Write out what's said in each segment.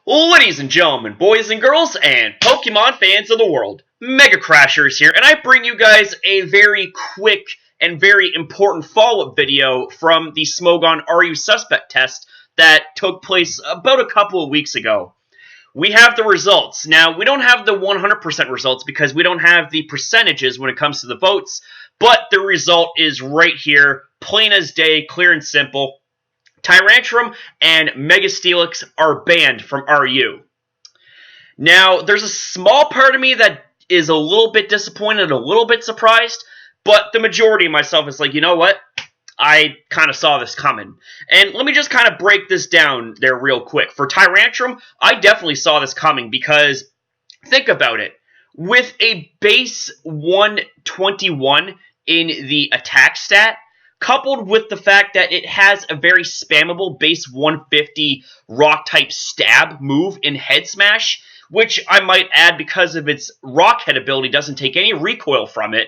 Ladies and gentlemen, boys and girls, and Pokemon fans of the world, Mega Crashers here, and I bring you guys a very quick and very important follow-up video from the Smogon Are You Suspect test that took place about a couple of weeks ago. We have the results. Now, we don't have the 100% results because we don't have the percentages when it comes to the votes, but the result is right here, plain as day, clear and simple. Tyrantrum and Mega-Steelix are banned from RU. Now, there's a small part of me that is a little bit disappointed, a little bit surprised, but the majority of myself is like, you know what? I kind of saw this coming. And let me just kind of break this down there real quick. For Tyrantrum, I definitely saw this coming because, think about it. With a base 121 in the attack stat, coupled with the fact that it has a very spammable base 150 rock-type stab move in Head Smash, which I might add because of its rock head ability doesn't take any recoil from it,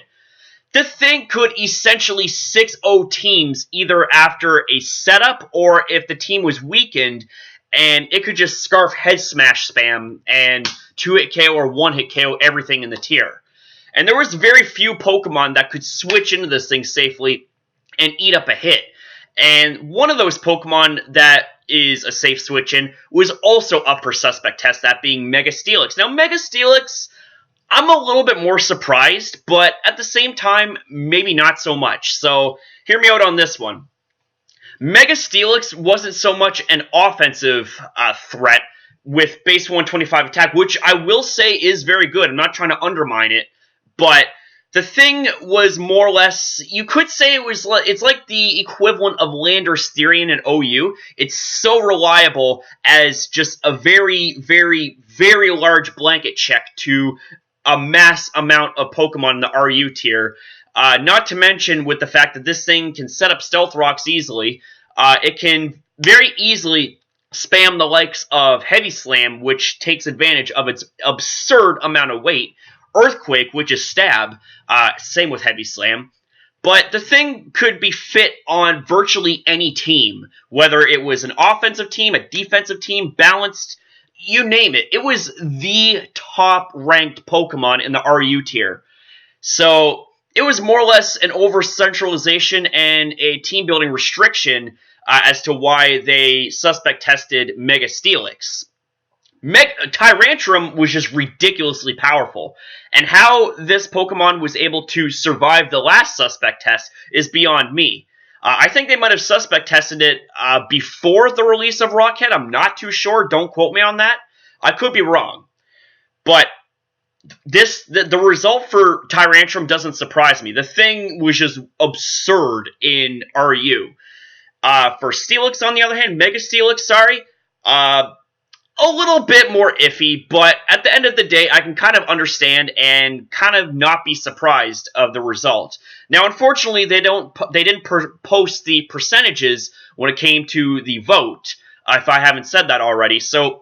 the thing could essentially 6-0 teams either after a setup or if the team was weakened, and it could just scarf Head Smash spam and 2-hit KO or 1-hit KO everything in the tier. And there was very few Pokemon that could switch into this thing safely and eat up a hit. And one of those Pokemon that is a safe switch in was also up for suspect test, that being Mega-Steelix. Now, Mega-Steelix, I'm a little bit more surprised, but at the same time, maybe not so much. So, hear me out on this one. Mega-Steelix wasn't so much an offensive threat with base 125 attack, which I will say is very good. I'm not trying to undermine it, but the thing was more or less, you could say it's like the equivalent of Landorus Therian and OU. It's so reliable as just a very, very, very large blanket check to a mass amount of Pokemon in the RU tier. Not to mention with the fact that this thing can set up Stealth Rocks easily. It can very easily spam the likes of Heavy Slam, which takes advantage of its absurd amount of weight. Earthquake, which is stab, same with Heavy Slam. But the thing could be fit on virtually any team, whether it was an offensive team, a defensive team, balanced, you name it. It was the top-ranked Pokemon in the RU tier. So it was more or less an over-centralization and a team-building restriction as to why they suspect-tested Mega-Steelix. Tyrantrum was just ridiculously powerful, and how this Pokemon was able to survive the last suspect test is beyond me. I think they might have suspect tested it before the release of Rockhead. I'm not too sure. Don't quote me on that. I could be wrong. But the result for Tyrantrum doesn't surprise me. The thing was just absurd in RU. For Steelix, on the other hand, Mega-Steelix, sorry, a little bit more iffy, but at the end of the day, I can kind of understand and kind of not be surprised of the result. Now, unfortunately, they didn't post the percentages when it came to the vote, if I haven't said that already. So,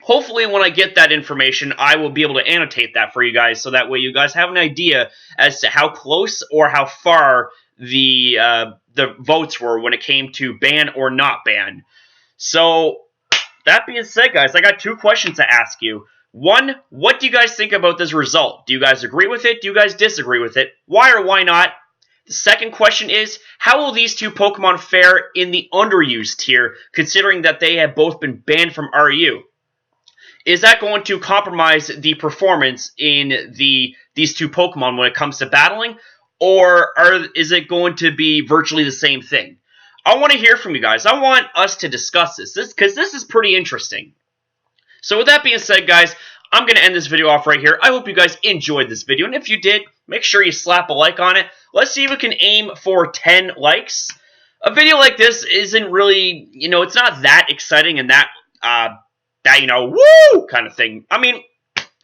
hopefully, when I get that information, I will be able to annotate that for you guys, so that way you guys have an idea as to how close or how far the votes were when it came to ban or not ban. So, that being said, guys, I got two questions to ask you. One, what do you guys think about this result? Do you guys agree with it? Do you guys disagree with it? Why or why not? The second question is, how will these two Pokemon fare in the underused tier, considering that they have both been banned from RU? Is that going to compromise the performance in these two Pokemon when it comes to battling? Or is it going to be virtually the same thing? I want to hear from you guys. I want us to discuss this because this is pretty interesting. So with that being said, guys, I'm going to end this video off right here. I hope you guys enjoyed this video, and if you did, make sure you slap a like on it. Let's see if we can aim for 10 likes. A video like this isn't really, it's not that exciting and that woo kind of thing. I mean,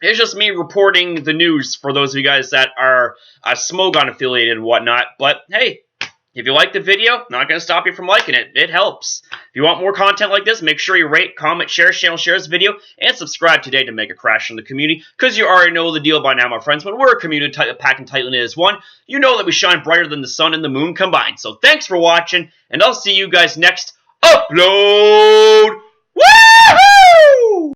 it's just me reporting the news for those of you guys that are Smogon affiliated and whatnot, but hey, if you like the video, not going to stop you from liking it. It helps. If you want more content like this, make sure you rate, comment, share this video, and subscribe today to Mega Crash in the community, because you already know the deal by now, my friends. When we're a community packing tightly as one, you know that we shine brighter than the sun and the moon combined. So thanks for watching, and I'll see you guys next upload. Woohoo!